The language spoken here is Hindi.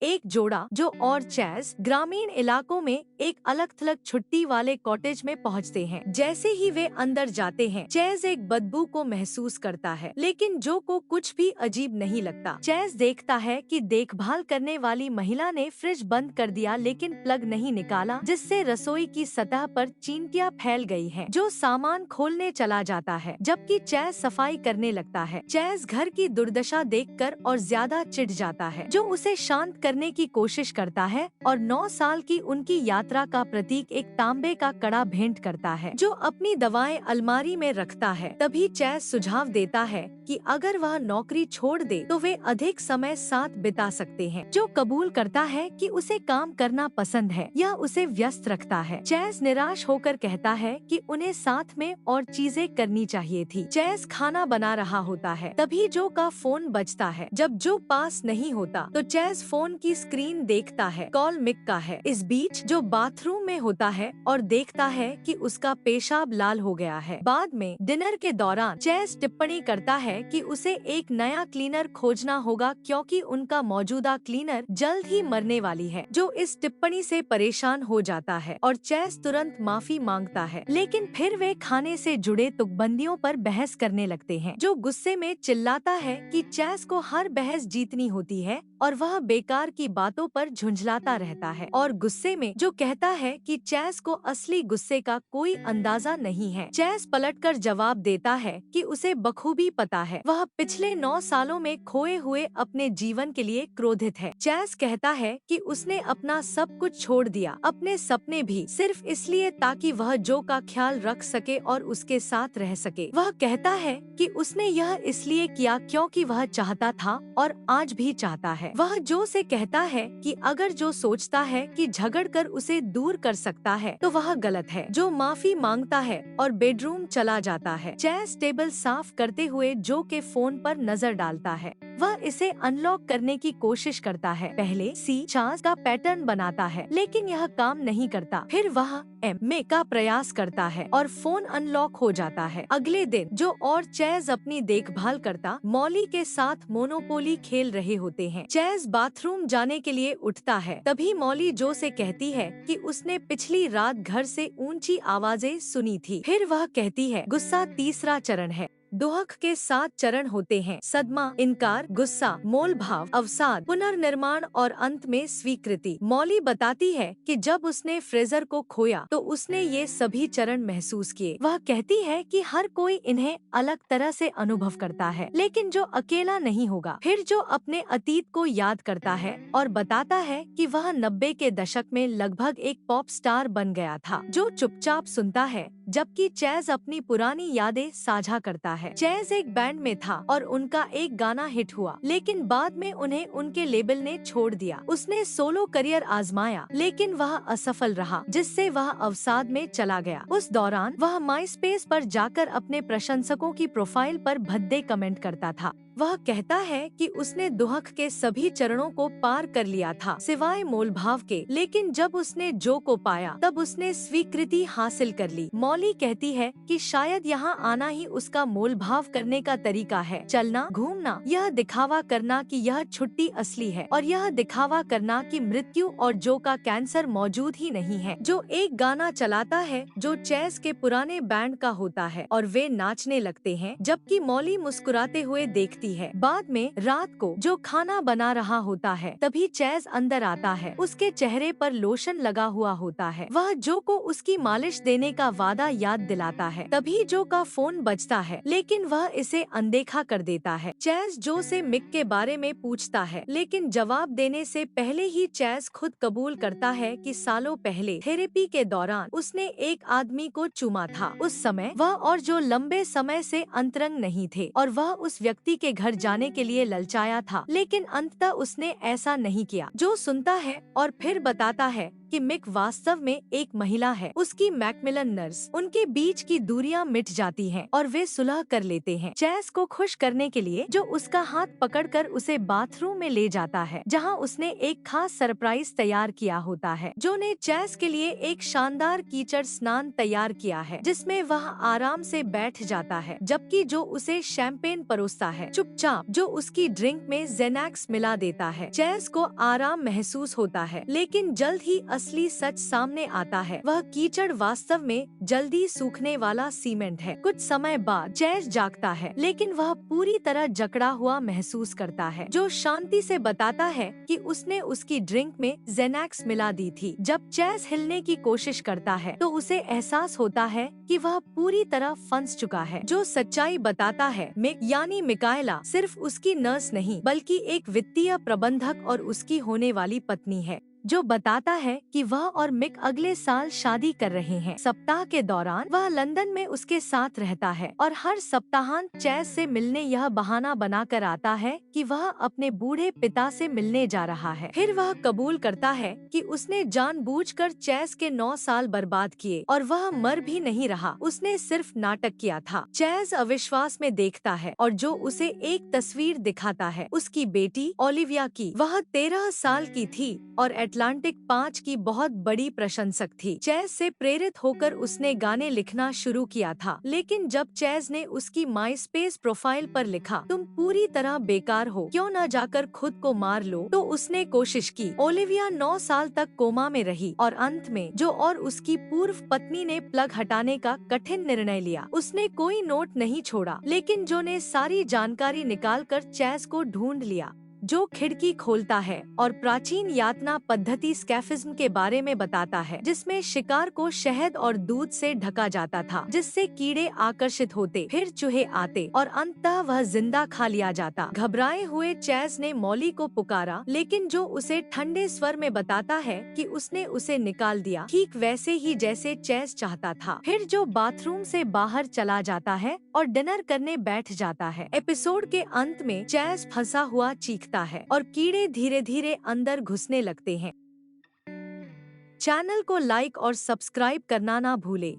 एक जोड़ा जो और चैज ग्रामीण इलाकों में एक अलग थलग छुट्टी वाले कॉटेज में पहुंचते हैं। जैसे ही वे अंदर जाते हैं, चैज एक बदबू को महसूस करता है, लेकिन जो को कुछ भी अजीब नहीं लगता। चैज देखता है कि देखभाल करने वाली महिला ने फ्रिज बंद कर दिया लेकिन प्लग नहीं निकाला, जिससे रसोई की सतह पर चींटियां फैल गई हैं। जो सामान खोलने चला जाता है, जबकि चैज सफाई करने लगता है। चैज घर की दुर्दशा देखकर और ज्यादा चिढ़ जाता है, जो उसे शांत करने की कोशिश करता है और 9 साल की उनकी यात्रा का प्रतीक एक तांबे का कड़ा भेंट करता है, जो अपनी दवाएं अलमारी में रखता है। तभी चैज सुझाव देता है कि अगर वह नौकरी छोड़ दे तो वे अधिक समय साथ बिता सकते हैं, जो कबूल करता है कि उसे काम करना पसंद है, यह उसे व्यस्त रखता है। चैज निराश होकर कहता है कि उन्हें साथ में और चीजें करनी चाहिए थी। चैज खाना बना रहा होता है, तभी जो का फोन बजता है। जब जो पास नहीं होता तो चैज फोन की स्क्रीन देखता है, कॉल मिक का है। इस बीच जो बाथरूम में होता है और देखता है कि उसका पेशाब लाल हो गया है। बाद में डिनर के दौरान चैज टिप्पणी करता है कि उसे एक नया क्लीनर खोजना होगा क्योंकि उनका मौजूदा क्लीनर जल्द ही मरने वाली है। जो इस टिप्पणी से परेशान हो जाता है और चैज तुरंत माफी मांगता है, लेकिन फिर वे खाने से जुड़े तुकबंदियों पर बहस करने लगते हैं। जो गुस्से में चिल्लाता है कि चैज को हर बहस जीतनी होती है और वह बेकार की बातों पर झुंझलाता रहता है, और गुस्से में जो कहता है कि चैज को असली गुस्से का कोई अंदाजा नहीं है। चैज पलटकर जवाब देता है कि उसे बखूबी पता है, वह पिछले 9 सालों में खोए हुए अपने जीवन के लिए क्रोधित है। चैज कहता है कि उसने अपना सब कुछ छोड़ दिया, अपने सपने भी, सिर्फ इसलिए ताकि वह जो का ख्याल रख सके और उसके साथ रह सके। वह कहता है कि उसने यह इसलिए किया क्योंकि वह चाहता था और आज भी चाहता है। वह जो से कहता है कि अगर जो सोचता है कि झगड़कर उसे दूर कर सकता है तो वह गलत है। जो माफी मांगता है और बेडरूम चला जाता है। चैज टेबल साफ करते हुए जो के फोन पर नजर डालता है। वह इसे अनलॉक करने की कोशिश करता है। पहले सी चांस का पैटर्न बनाता है, लेकिन यह काम नहीं करता। फिर वह एम का प्रयास करता है और फोन अनलॉक हो जाता है। अगले दिन जो और चैज अपनी देखभाल करता मॉली के साथ मोनोपोली खेल रहे होते हैं। चैज बाथरूम जाने के लिए उठता है, तभी मॉली जो से कहती है कि उसने पिछली रात घर से ऊंची आवाजें सुनी थी। फिर वह कहती है, गुस्सा तीसरा चरण है। दोहक के 7 चरण होते हैं: सदमा, इनकार, गुस्सा, मोल भाव, अवसाद, पुनर्निर्माण और अंत में स्वीकृति। मॉली बताती है कि जब उसने फ्रेजर को खोया तो उसने ये सभी चरण महसूस किए। वह कहती है कि हर कोई इन्हें अलग तरह से अनुभव करता है, लेकिन जो अकेला नहीं होगा। फिर जो अपने अतीत को याद करता है और बताता है कि वह 90 के दशक में लगभग एक पॉप स्टार बन गया था। जो चुपचाप सुनता है, जबकि चैज अपनी पुरानी यादें साझा करता है। चैज एक बैंड में था और उनका एक गाना हिट हुआ, लेकिन बाद में उन्हें उनके लेबल ने छोड़ दिया। उसने सोलो करियर आजमाया, लेकिन वह असफल रहा, जिससे वह अवसाद में चला गया। उस दौरान वह माईस्पेस पर जाकर अपने प्रशंसकों की प्रोफाइल पर भद्दे कमेंट करता था। वह कहता है कि उसने दुहक के सभी चरणों को पार कर लिया था, सिवाय मोलभाव के, लेकिन जब उसने जो को पाया तब उसने स्वीकृति हासिल कर ली। मॉली कहती है कि शायद यहाँ आना ही उसका मोलभाव करने का तरीका है। चलना, घूमना, यह दिखावा करना कि यह छुट्टी असली है, और यह दिखावा करना कि मृत्यु और जो का कैंसर मौजूद ही नहीं है। जो एक गाना चलाता है जो चैज के पुराने बैंड का होता है और वे नाचने लगते हैं, जबकि मॉली मुस्कुराते हुए देखती है। बाद में रात को जो खाना बना रहा होता है, तभी चैज अंदर आता है। उसके चेहरे पर लोशन लगा हुआ होता है। वह जो को उसकी मालिश देने का वादा याद दिलाता है। तभी जो का फोन बजता है, लेकिन वह इसे अनदेखा कर देता है। चैज जो से मिक के बारे में पूछता है, लेकिन जवाब देने से पहले ही चैज खुद कबूल करता है कि सालों पहले थेरेपी के दौरान उसने एक आदमी को चूमा था। उस समय वह और जो लंबे समय से अंतरंग नहीं थे, और वह उस व्यक्ति के घर जाने के लिए ललचाया था, लेकिन अंततः उसने ऐसा नहीं किया। जो सुनता है और फिर बताता है कि मिक वास्तव में एक महिला है, उसकी मैकमिलन नर्स। उनके बीच की दूरियां मिट जाती हैं और वे सुलह कर लेते हैं। चैस को खुश करने के लिए जो उसका हाथ पकड़कर उसे बाथरूम में ले जाता है, जहां उसने एक खास सरप्राइज तैयार किया होता है। जो ने चैस के लिए एक शानदार कीचड़ स्नान तैयार किया है, जिसमें वह आराम से बैठ जाता है, जबकि जो उसे शैंपेन परोसता है, चुपचाप जो उसकी ड्रिंक में जेनैक्स मिला देता है। चैस को आराम महसूस होता है, लेकिन जल्द ही असली सच सामने आता है। वह कीचड़ वास्तव में जल्दी सूखने वाला सीमेंट है। कुछ समय बाद चैस जागता है, लेकिन वह पूरी तरह जकड़ा हुआ महसूस करता है। जो शांति से बताता है कि उसने उसकी ड्रिंक में जेनैक्स मिला दी थी। जब चैस हिलने की कोशिश करता है तो उसे एहसास होता है कि वह पूरी तरह फंस चुका है। जो सच्चाई बताता है मिक यानी मिकाएला सिर्फ उसकी नर्स नहीं, बल्कि एक वित्तीय प्रबंधक और उसकी होने वाली पत्नी है। जो बताता है कि वह और मिक अगले साल शादी कर रहे हैं। सप्ताह के दौरान वह लंदन में उसके साथ रहता है और हर सप्ताहांत चैस से मिलने यह बहाना बनाकर आता है कि वह अपने बूढ़े पिता से मिलने जा रहा है। फिर वह कबूल करता है कि उसने जानबूझकर चैस के 9 साल बर्बाद किए और वह मर भी नहीं रहा, उसने सिर्फ नाटक किया था। चैस अविश्वास में देखता है और जो उसे एक तस्वीर दिखाता है उसकी बेटी ओलिविया की। वह 13 साल की थी और अटलांटिक 5 की बहुत बड़ी प्रशंसक थी। चैज से प्रेरित होकर उसने गाने लिखना शुरू किया था, लेकिन जब चैज ने उसकी माईस्पेस प्रोफाइल पर लिखा, तुम पूरी तरह बेकार हो, क्यों न जाकर खुद को मार लो, तो उसने कोशिश की। ओलिविया 9 साल तक कोमा में रही और अंत में जो और उसकी पूर्व पत्नी ने प्लग हटाने का कठिन निर्णय लिया। उसने कोई नोट नहीं छोड़ा, लेकिन जो ने सारी जानकारी निकालकर चैज को ढूंढ लिया। जो खिड़की खोलता है और प्राचीन यातना पद्धति स्कैफिज्म के बारे में बताता है, जिसमें शिकार को शहद और दूध से ढका जाता था, जिससे कीड़े आकर्षित होते, फिर चूहे आते और अंततः वह जिंदा खा लिया जाता। घबराए हुए चैज ने मॉली को पुकारा, लेकिन जो उसे ठंडे स्वर में बताता है कि उसने उसे निकाल दिया, ठीक वैसे ही जैसे चैज चाहता था। फिर जो बाथरूम से बाहर चला जाता है और डिनर करने बैठ जाता है। एपिसोड के अंत में चैज फंसा हुआ चीखता है और कीड़े धीरे धीरे अंदर घुसने लगते हैं। चैनल को लाइक और सब्सक्राइब करना ना भूले।